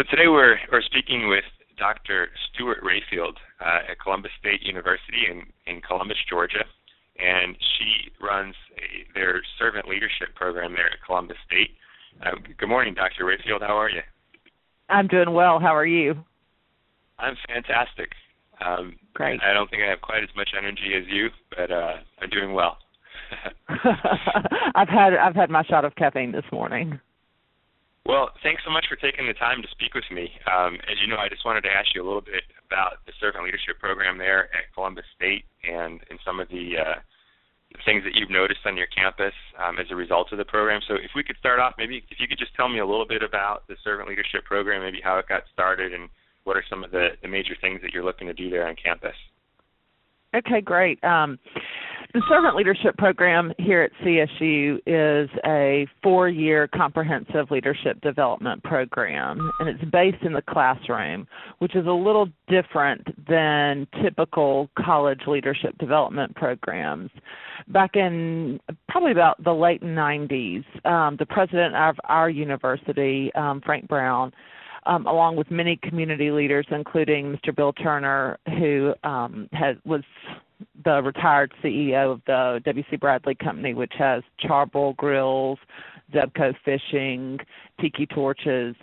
So today we're speaking with Dr. Stuart Rayfield at Columbus State University in Columbus, Georgia, and she runs their servant leadership program there at Columbus State. Good morning, Dr. Rayfield. How are you? I'm doing well. How are you? I'm fantastic. Great. I don't think I have quite as much energy as you, but I'm doing well. I've had my shot of caffeine this morning. Well, thanks so much for taking the time to speak with me. As you know, I just wanted to ask you a little bit about the servant leadership program there at Columbus State and some of the things that you've noticed on your campus as a result of the program. So if we could start off, maybe if you could just tell me a little bit about the servant leadership program, maybe how it got started and what are some of the major things that you're looking to do there on campus. Okay, great. The Servant Leadership Program here at CSU is a 4-year comprehensive leadership development program, and it's based in the classroom, which is a little different than typical college leadership development programs. Back in probably about the late 90s, the president of our university, Frank Brown, along with many community leaders, including Mr. Bill Turner, who was the retired CEO of the W.C. Bradley Company, which has Charbroil Grills, Zebco Fishing, Tiki Torches.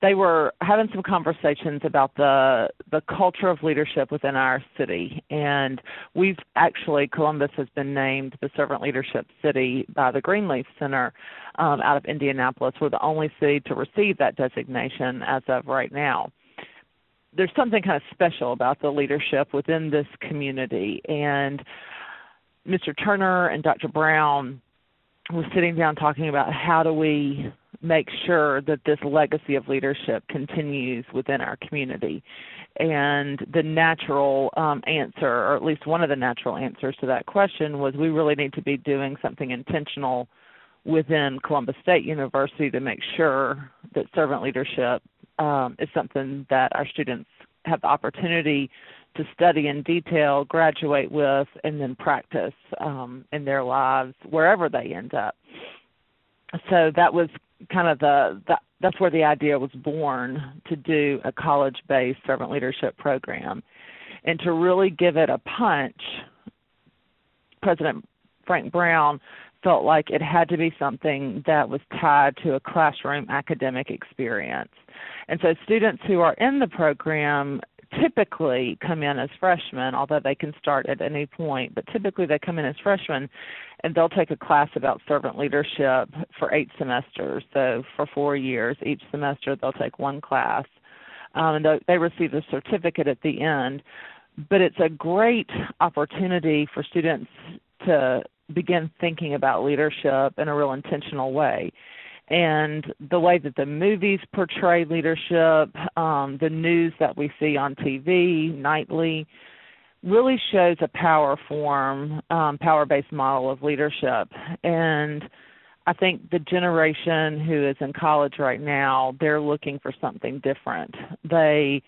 They were having some conversations about the culture of leadership within our city. And Columbus has been named the Servant Leadership City by the Greenleaf Center out of Indianapolis. We're the only city to receive that designation as of right now. There's something kind of special about the leadership within this community. And Mr. Turner and Dr. Brown were sitting down talking about how do we make sure that this legacy of leadership continues within our community. And the natural answer, or at least one of the natural answers to that question, was we really need to be doing something intentional within Columbus State University to make sure that servant leadership is something that our students have the opportunity to study in detail, graduate with, and then practice in their lives wherever they end up. So that was kind of that's where the idea was born, to do a college-based servant leadership program. And to really give it a punch, President Frank Brown felt like it had to be something that was tied to a classroom academic experience. And so students who are in the program typically come in as freshmen, although they can start at any point, but typically they come in as freshmen and they'll take a class about servant leadership for 8 semesters. So for 4 years, each semester they'll take one class, and they receive a certificate at the end. But it's a great opportunity for students to begin thinking about leadership in a real intentional way. And the way that the movies portray leadership, the news that we see on TV nightly, really shows a power-based model of leadership. And I think the generation who is in college right now, they're looking for something different. They,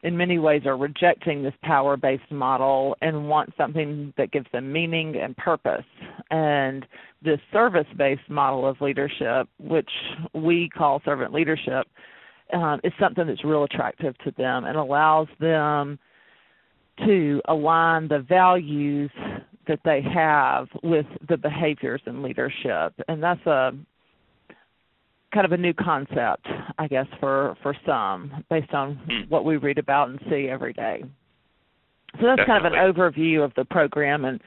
in many ways, are rejecting this power-based model and want something that gives them meaning and purpose. And this service-based model of leadership, which we call servant leadership, is something that's real attractive to them and allows them to align the values that they have with the behaviors in leadership. And that's a kind of a new concept, I guess, for some, based on what we read about and see every day. So that's kind of an overview of the program and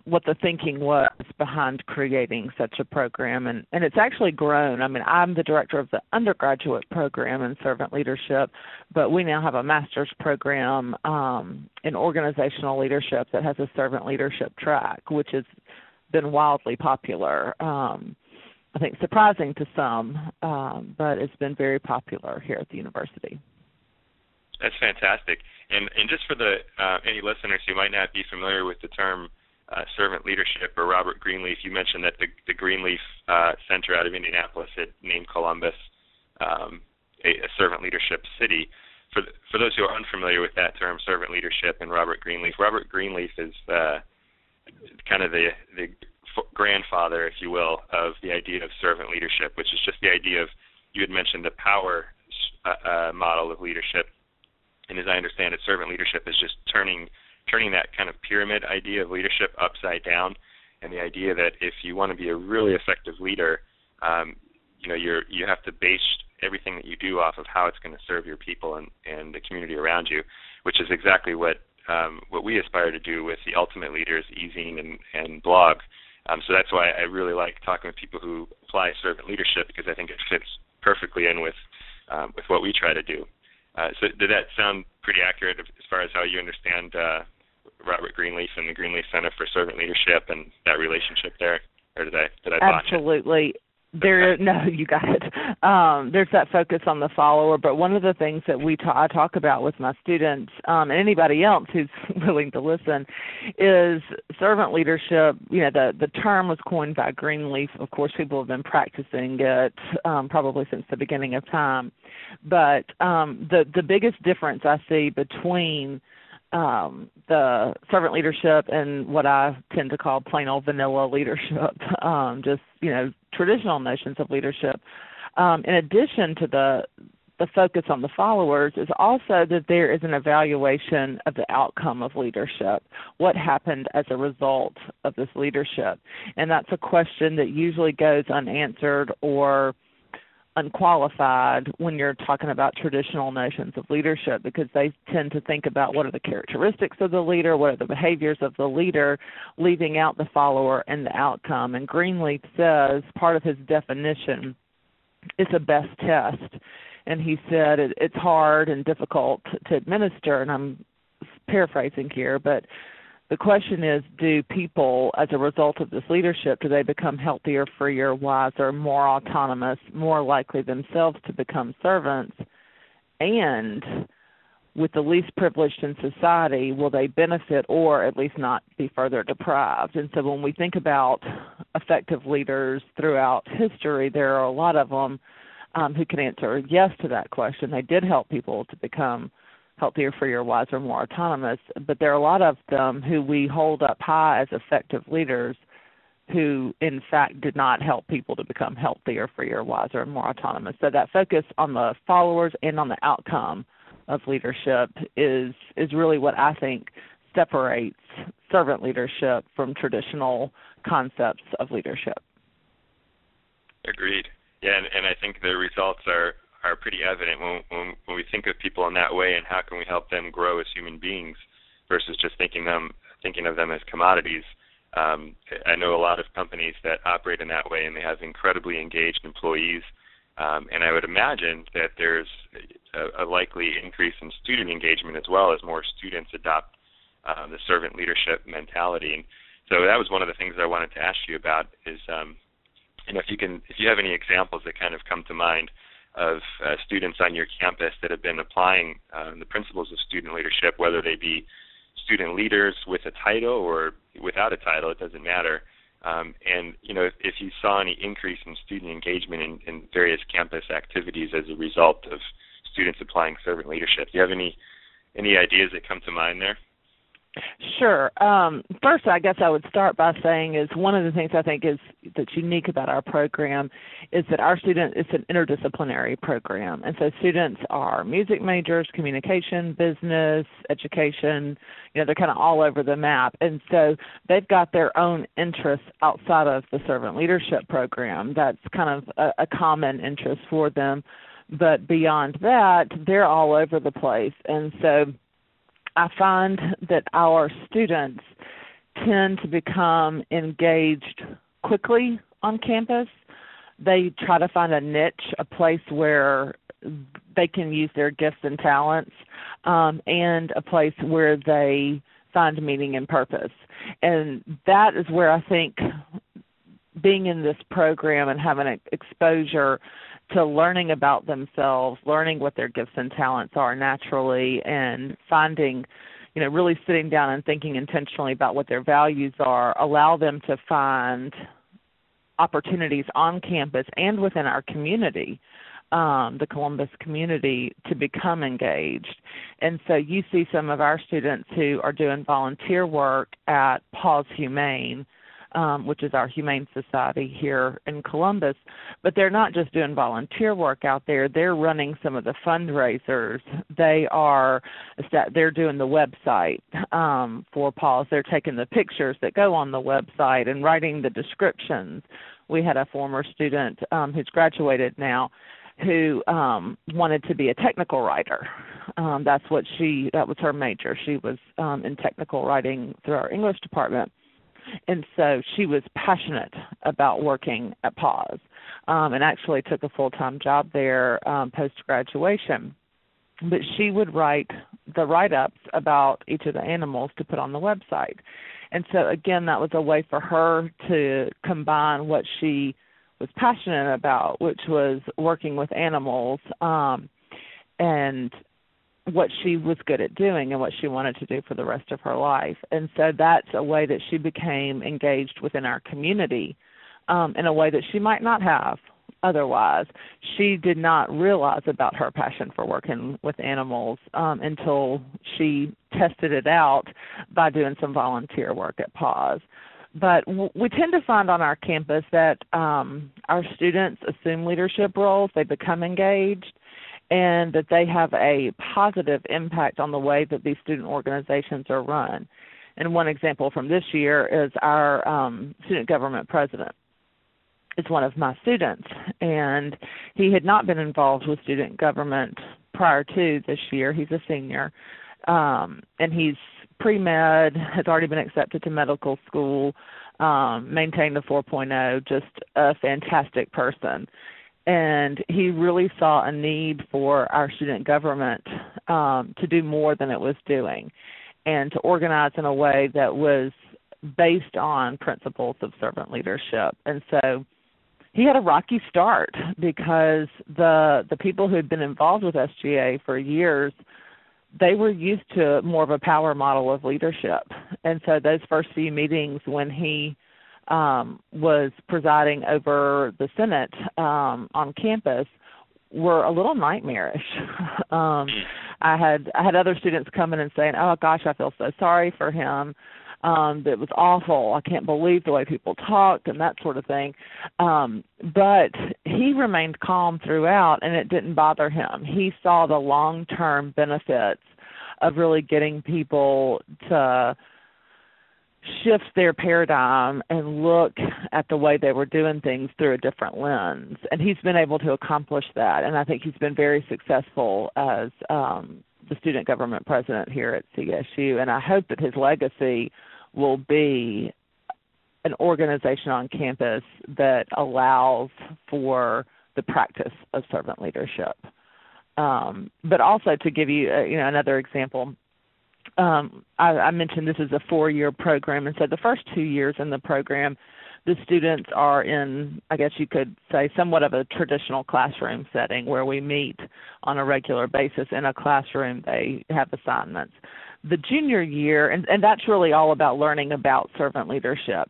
what the thinking was behind creating such a program. And it's actually grown. I mean, I'm the director of the undergraduate program in servant leadership, but we now have a master's program in organizational leadership that has a servant leadership track, which has been wildly popular. I think surprising to some, but it's been very popular here at the university. That's fantastic. And just for any listeners who might not be familiar with the term servant leadership or Robert Greenleaf, you mentioned that the Greenleaf Center out of Indianapolis had named Columbus a servant leadership city. For those who are unfamiliar with that term, servant leadership and Robert Greenleaf is kind of the grandfather, if you will, of the idea of servant leadership, which is just the idea of you had mentioned the power model of leadership, and as I understand it, servant leadership is just turning that kind of pyramid idea of leadership upside down, and the idea that if you want to be a really effective leader, you have to base everything that you do off of how it's going to serve your people and the community around you, which is exactly what we aspire to do with the Ultimate Leaders e-zine and blog. So that's why I really like talking with people who apply servant leadership, because I think it fits perfectly in with what we try to do. So did that sound pretty accurate as far as how you understand Robert Greenleaf and the Greenleaf Center for Servant Leadership and that relationship there? Or did I botch it? Absolutely. No, you got it. There's that focus on the follower, but one of the things that I talk about with my students and anybody else who's willing to listen is servant leadership. The term was coined by Greenleaf. Of course, people have been practicing it probably since the beginning of time. But the biggest difference I see between the servant leadership and what I tend to call plain old vanilla leadership, traditional notions of leadership, in addition to the focus on the followers, is also that there is an evaluation of the outcome of leadership, what happened as a result of this leadership. And that's a question that usually goes unanswered or unqualified when you're talking about traditional notions of leadership, because they tend to think about what are the characteristics of the leader, what are the behaviors of the leader, leaving out the follower and the outcome. And Greenleaf says part of his definition is a best test. And he said it's hard and difficult to administer, and I'm paraphrasing here, but the question is, do people, as a result of this leadership, do they become healthier, freer, wiser, more autonomous, more likely themselves to become servants? And with the least privileged in society, will they benefit or at least not be further deprived? And so when we think about effective leaders throughout history, there are a lot of them who can answer yes to that question. They did help people to become healthier, freer, wiser, more autonomous, but there are a lot of them who we hold up high as effective leaders who, in fact, did not help people to become healthier, freer, wiser, and more autonomous. So that focus on the followers and on the outcome of leadership is really what I think separates servant leadership from traditional concepts of leadership. Agreed. Yeah, and I think the results are pretty evident when we think of people in that way, and how can we help them grow as human beings versus just thinking of them as commodities. I know a lot of companies that operate in that way, and they have incredibly engaged employees, and I would imagine that there's a likely increase in student engagement as well as more students adopt the servant leadership mentality. And so that was one of the things I wanted to ask you about is, if you have any examples that kind of come to mind of students on your campus that have been applying the principles of student leadership, whether they be student leaders with a title or without a title, it doesn't matter. If you saw any increase in student engagement in various campus activities as a result of students applying servant leadership, do you have any ideas that come to mind there? Sure. First, I guess I would start by saying is one of the things I think that's unique about our program is that it's an interdisciplinary program. And so students are music majors, communication, business, education, they're kind of all over the map. And so they've got their own interests outside of the servant leadership program. That's kind of a common interest for them. But beyond that, they're all over the place. And so I find that our students tend to become engaged quickly on campus. They try to find a niche, a place where they can use their gifts and talents, and a place where they find meaning and purpose. And that is where I think being in this program and having exposure to learning about themselves, learning what their gifts and talents are naturally, and finding, really sitting down and thinking intentionally about what their values are, allow them to find opportunities on campus and within our community, the Columbus community, to become engaged. And so you see some of our students who are doing volunteer work at Paws Humane, which is our humane society here in Columbus. But they're not just doing volunteer work out there. They're running some of the fundraisers. They're doing the website for PAWS. They're taking the pictures that go on the website and writing the descriptions. We had a former student who's graduated now who wanted to be a technical writer. That was her major. She was in technical writing through our English department. And so she was passionate about working at PAWS and actually took a full-time job there post-graduation. But she would write the write-ups about each of the animals to put on the website. And so, again, that was a way for her to combine what she was passionate about, which was working with animals, and what she was good at doing and what she wanted to do for the rest of her life. And so that's a way that she became engaged within our community in a way that she might not have otherwise. She did not realize about her passion for working with animals until she tested it out by doing some volunteer work at PAWS. But we tend to find on our campus that our students assume leadership roles, they become engaged, and that they have a positive impact on the way that these student organizations are run. And one example from this year is our student government president. It's one of my students, and he had not been involved with student government prior to this year. He's a senior, and he's pre-med, has already been accepted to medical school, maintained a 4.0, just a fantastic person. And he really saw a need for our student government to do more than it was doing and to organize in a way that was based on principles of servant leadership. And so he had a rocky start because the people who had been involved with SGA for years, they were used to more of a power model of leadership. And so those first few meetings when he was presiding over the Senate on campus were a little nightmarish. I had other students come in and saying, "Oh gosh, I feel so sorry for him. It was awful. I can't believe the way people talked," and that sort of thing. But he remained calm throughout, and it didn't bother him. He saw the long-term benefits of really getting people to shift their paradigm and look at the way they were doing things through a different lens. And he's been able to accomplish that, and I think he's been very successful as the student government president here at CSU, and I hope that his legacy will be an organization on campus that allows for the practice of servant leadership. But also to give you, another example, I mentioned this is a 4-year program, and so the first 2 years in the program, the students are in, I guess you could say, somewhat of a traditional classroom setting where we meet on a regular basis in a classroom. They have assignments. The junior year, and that's really all about learning about servant leadership.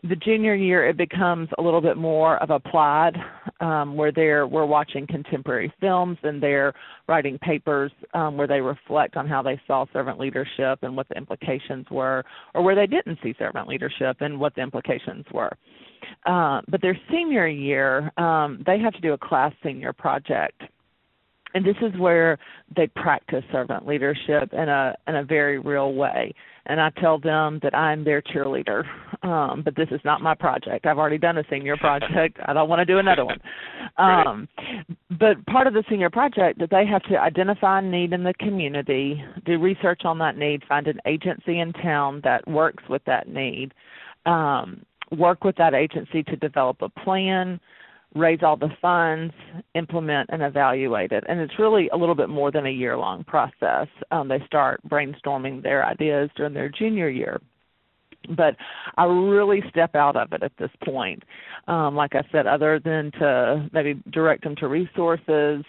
The junior year, it becomes a little bit more of applied, where we're watching contemporary films and they're writing papers where they reflect on how they saw servant leadership and what the implications were, or where they didn't see servant leadership and what the implications were. But their senior year, they have to do a class senior project. And this is where they practice servant leadership in a very real way. And I tell them that I'm their cheerleader, but this is not my project. I've already done a senior project. I don't want to do another one. But part of the senior project that they have to identify a need in the community, do research on that need, find an agency in town that works with that need, work with that agency to develop a plan, raise all the funds, implement, and evaluate it. And it's really a little bit more than a year-long process. They start brainstorming their ideas during their junior year. But I really step out of it at this point. Like I said, other than to maybe direct them to resources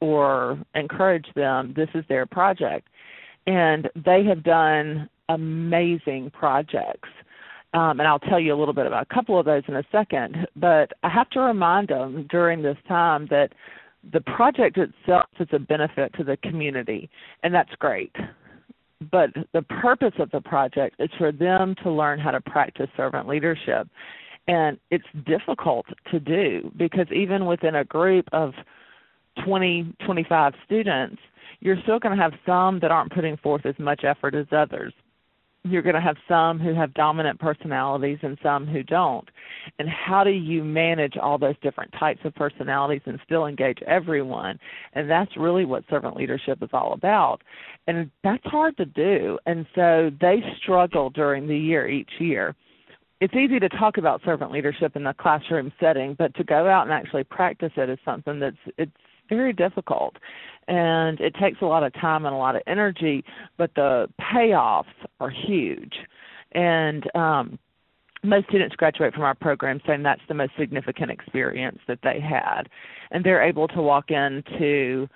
or encourage them, this is their project. And they have done amazing projects. And I'll tell you a little bit about a couple of those in a second. But I have to remind them during this time that the project itself is a benefit to the community, and that's great. But the purpose of the project is for them to learn how to practice servant leadership. And it's difficult to do because even within a group of 20, 25 students, you're still going to have some that aren't putting forth as much effort as others. You're going to have some who have dominant personalities and some who don't. And how do you manage all those different types of personalities and still engage everyone? And that's really what servant leadership is all about. And that's hard to do. And so they struggle during the year, each year. It's easy to talk about servant leadership in the classroom setting, but to go out and actually practice it is something it's very difficult. And it takes a lot of time and a lot of energy, but the payoffs are huge. And most students graduate from our program saying that's the most significant experience that they had. And they're able to walk into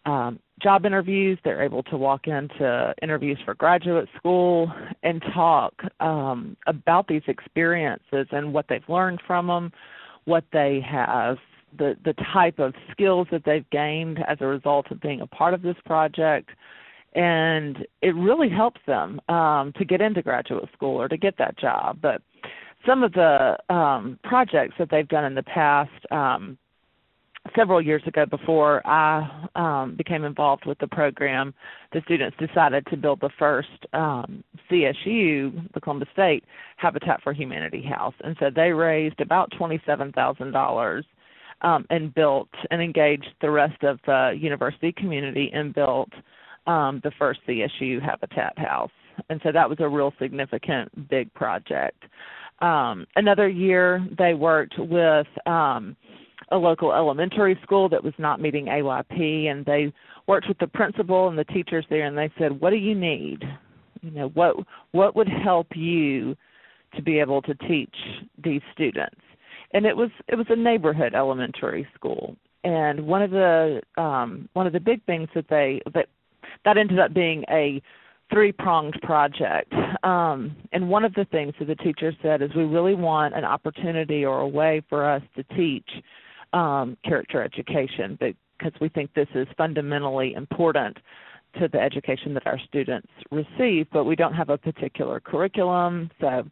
job interviews, they're able to walk into interviews for graduate school and talk about these experiences and what they've learned from them, what they have, the type of skills that they've gained as a result of being a part of this project. And it really helps them to get into graduate school or to get that job. But some of the projects that they've done in the past, several years ago before I became involved with the program, the students decided to build the first CSU, the Columbus State, Habitat for Humanity house. And so they raised about $27,000 and built and engaged the rest of the university community and built the first CSU Habitat house. And so that was a real significant, big project. Another year they worked with a local elementary school that was not meeting AYP, and they worked with the principal and the teachers there, and they said, what do you need? You know, what would help you to be able to teach these students? And it was a neighborhood elementary school. And one of the big things that ended up being a three-pronged project. And one of the things that the teacher said is we really want an opportunity or a way for us to teach character education because we think this is fundamentally important to the education that our students receive, but we don't have a particular curriculum. So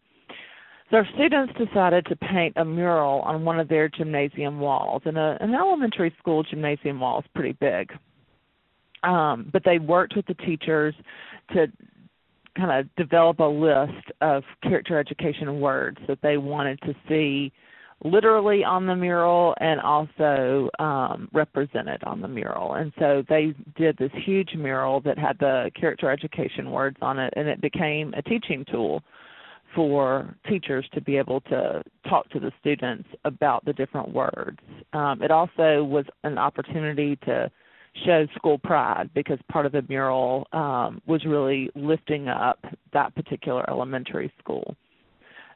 our students decided to paint a mural on one of their gymnasium walls. And an elementary school gymnasium wall is pretty big. But they worked with the teachers to kind of develop a list of character education words that they wanted to see literally on the mural and also represented on the mural. And so they did this huge mural that had the character education words on it, and it became a teaching tool for teachers to be able to talk to the students about the different words. It also was an opportunity to show school pride because part of the mural was really lifting up that particular elementary school.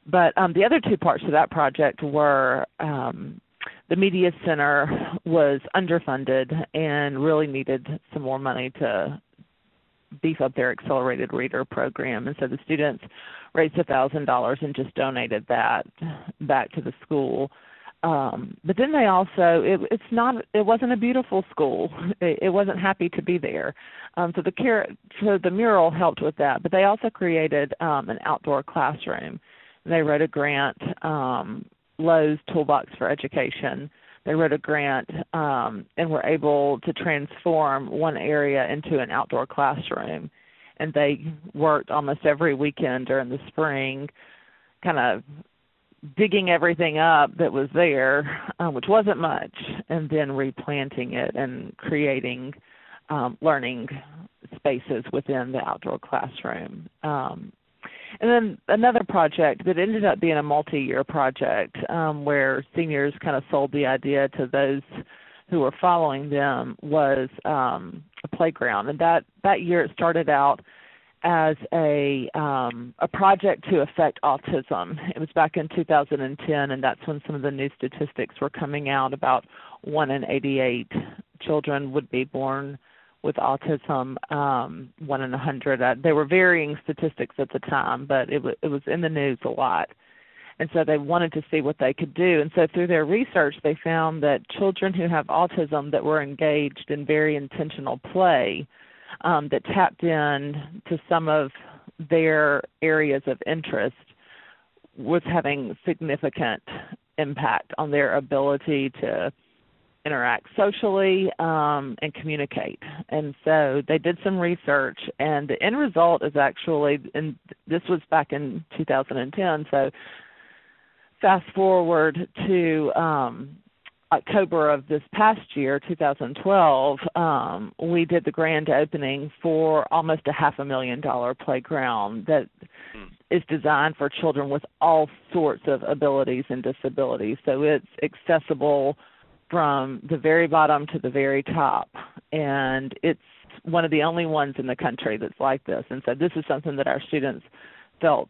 But the other two parts of that project were the Media Center was underfunded and really needed some more money to beef up their accelerated reader program. And so the students raised $1,000 and just donated that back to the school. But then they also, it wasn't a beautiful school. It wasn't happy to be there. So the mural helped with that. But they also created an outdoor classroom. They wrote a grant, Lowe's Toolbox for Education. They wrote a grant and were able to transform one area into an outdoor classroom. And they worked almost every weekend during the spring, kind of digging everything up that was there, which wasn't much, and then replanting it and creating learning spaces within the outdoor classroom. And then another project that ended up being a multi-year project where seniors kind of sold the idea to those who were following them was a playground. And that year it started out as a project to affect autism. It was back in 2010, and that's when some of the new statistics were coming out about 1 in 88 children would be born with autism, 1 in 100. There were varying statistics at the time, but it was in the news a lot. And so they wanted to see what they could do. And so through their research, they found that children who have autism that were engaged in very intentional play that tapped in to some of their areas of interest was having significant impact on their ability to interact socially and communicate. And so they did some research, and the end result is actually, and this was back in 2010, so fast forward to October of this past year, 2012, we did the grand opening for almost a $500,000 playground that is designed for children with all sorts of abilities and disabilities. So it's accessible from the very bottom to the very top, and it's one of the only ones in the country that's like this. And so this is something that our students felt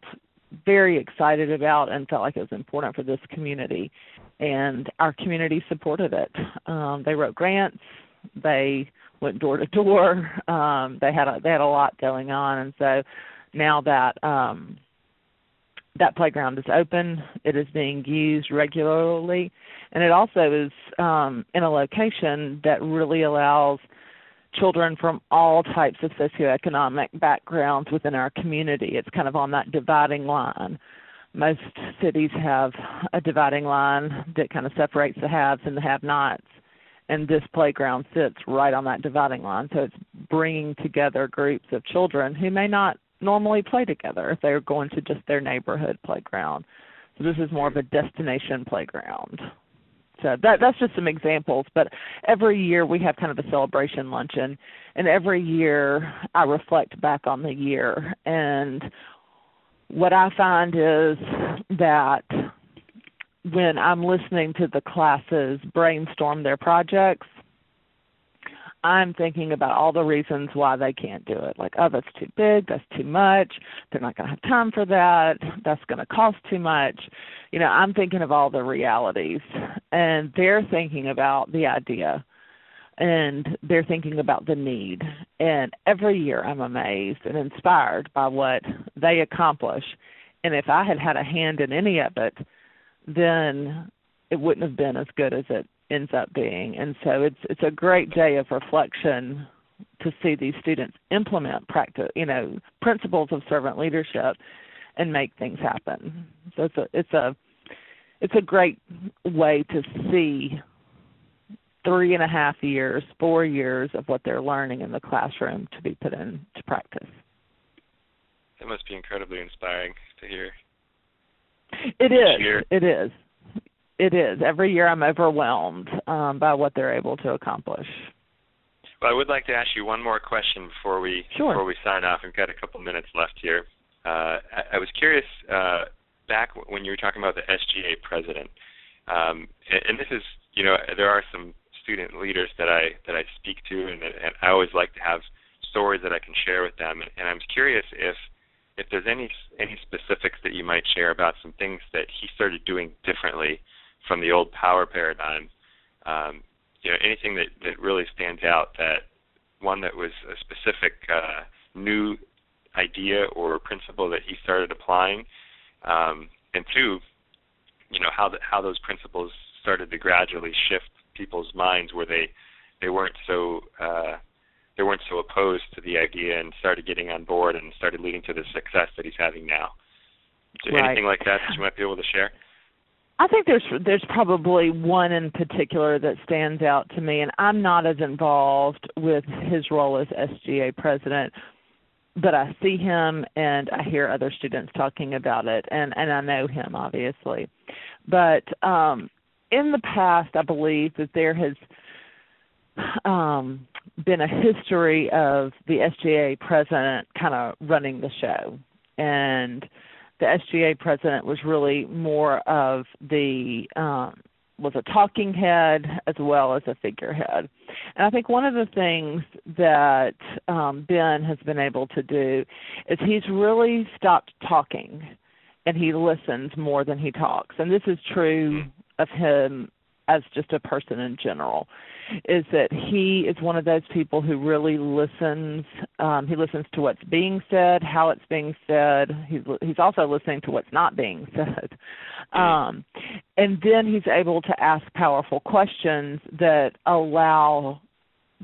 very excited about and felt like it was important for this community, and our community supported it. They wrote grants, they went door to door, they had a lot going on, and so now that that playground is open, it is being used regularly, and it also is in a location that really allows children from all types of socioeconomic backgrounds within our community. It's kind of on that dividing line. Most cities have a dividing line that kind of separates the haves and the have-nots, and this playground sits right on that dividing line. So it's bringing together groups of children who may not normally play together if they're going to just their neighborhood playground. So this is more of a destination playground. So that's just some examples, but every year we have kind of a celebration luncheon, and every year I reflect back on the year. And what I find is that when I'm listening to the classes brainstorm their projects, I'm thinking about all the reasons why they can't do it. Like, oh, that's too big, that's too much, they're not going to have time for that, that's going to cost too much. You know, I'm thinking of all the realities, and they're thinking about the idea, and they're thinking about the need. And every year I'm amazed and inspired by what they accomplish. And if I had had a hand in any of it, then it wouldn't have been as good as it ends up being. And so it's a great day of reflection to see these students implement principles of servant leadership and make things happen. So it's a great way to see 3.5 years, 4 years of what they're learning in the classroom to be put into practice. That must be incredibly inspiring to hear. It is. It is. It is. Every year I'm overwhelmed by what they're able to accomplish. Well, I would like to ask you one more question before we sign off. We've got a couple minutes left here. I was curious, back when you were talking about the SGA president, and this is, there are some student leaders that I speak to, and I always like to have stories that I can share with them. And I'm curious if there's any specifics that you might share about some things that he started doing differently from the old power paradigm, anything that really stands out, that one that was a specific new idea or principle that he started applying, and two, how those principles started to gradually shift people's minds where they weren't so opposed to the idea and started getting on board and started leading to the success that he's having now. Right. Anything like that you might be able to share? I think there's probably one in particular that stands out to me, and I'm not as involved with his role as SGA president, but I see him and I hear other students talking about it, and I know him, obviously. But in the past, I believe that there has been a history of the SGA president kind of running the show, and the SGA president was really more of was a talking head as well as a figurehead. And I think one of the things that Ben has been able to do is he's really stopped talking, and he listens more than he talks. And this is true of him as just a person in general, is that he is one of those people who really listens. He listens to what's being said, how it's being said. He's also listening to what's not being said. And then he's able to ask powerful questions that allow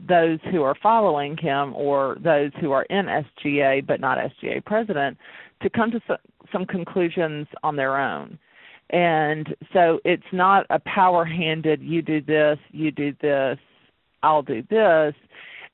those who are following him or those who are in SGA but not SGA president to come to some conclusions on their own. And so it's not a power-handed, you do this, I'll do this.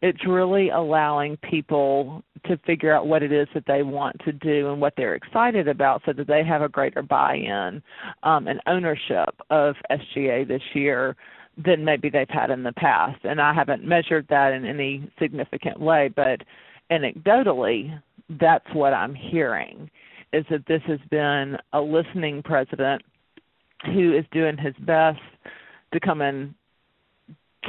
It's really allowing people to figure out what it is that they want to do and what they're excited about so that they have a greater buy-in and ownership of SGA this year than maybe they've had in the past. And I haven't measured that in any significant way, but anecdotally, that's what I'm hearing, is that this has been a listening president who is doing his best to come in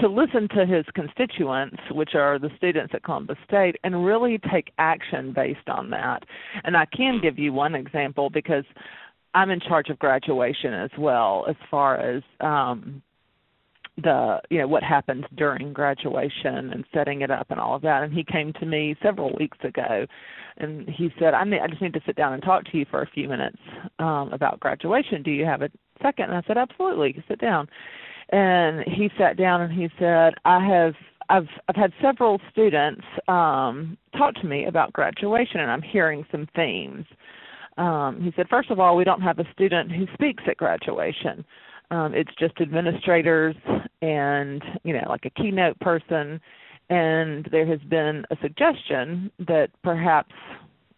to listen to his constituents, which are the students at Columbus State, and really take action based on that. And I can give you one example because I'm in charge of graduation as well, as far as what happens during graduation and setting it up and all of that. And he came to me several weeks ago, and he said, I just need to sit down and talk to you for a few minutes about graduation. Do you have a second? And I said, absolutely, sit down. And he sat down and he said, I've had several students talk to me about graduation, and I'm hearing some themes. He said, first of all, we don't have a student who speaks at graduation. It's just administrators and, like a keynote person. And there has been a suggestion that perhaps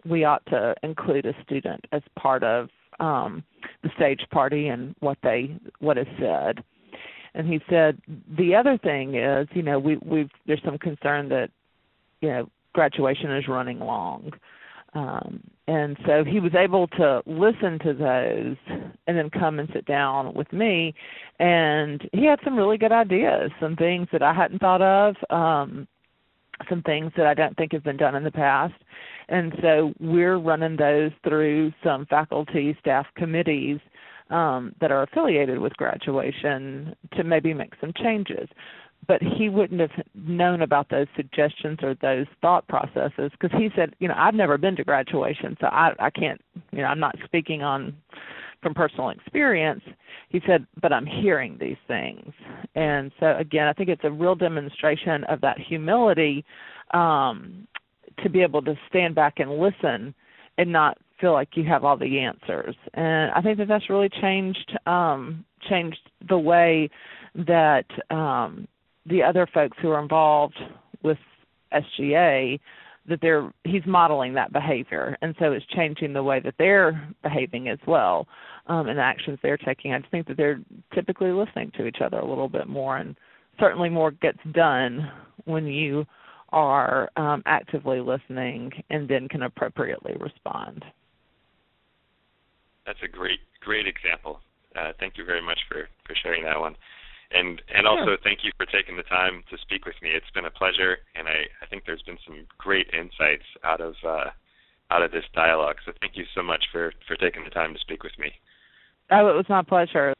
we ought to include a student as part of the stage party and what is said. And he said the other thing is, there's some concern that, graduation is running long. And so he was able to listen to those and then come and sit down with me. And he had some really good ideas, some things that I hadn't thought of, some things that I don't think have been done in the past. And so we're running those through some faculty staff committees that are affiliated with graduation to maybe make some changes. But he wouldn't have known about those suggestions or those thought processes because he said, I've never been to graduation, so I can't, I'm not speaking from personal experience. He said, but I'm hearing these things. And so, again, I think it's a real demonstration of that humility to be able to stand back and listen and not feel like you have all the answers. And I think that that's really changed the way that the other folks who are involved with SGA, that he's modeling that behavior. And so it's changing the way that they're behaving as well and the actions they're taking. I just think that they're typically listening to each other a little bit more, and certainly more gets done when you are actively listening and then can appropriately respond. That's a great example. Thank you very much for sharing that one. And Sure. Also thank you for taking the time to speak with me. It's been a pleasure, and I think there's been some great insights out of this dialogue. So thank you so much for taking the time to speak with me. Oh, it was my pleasure.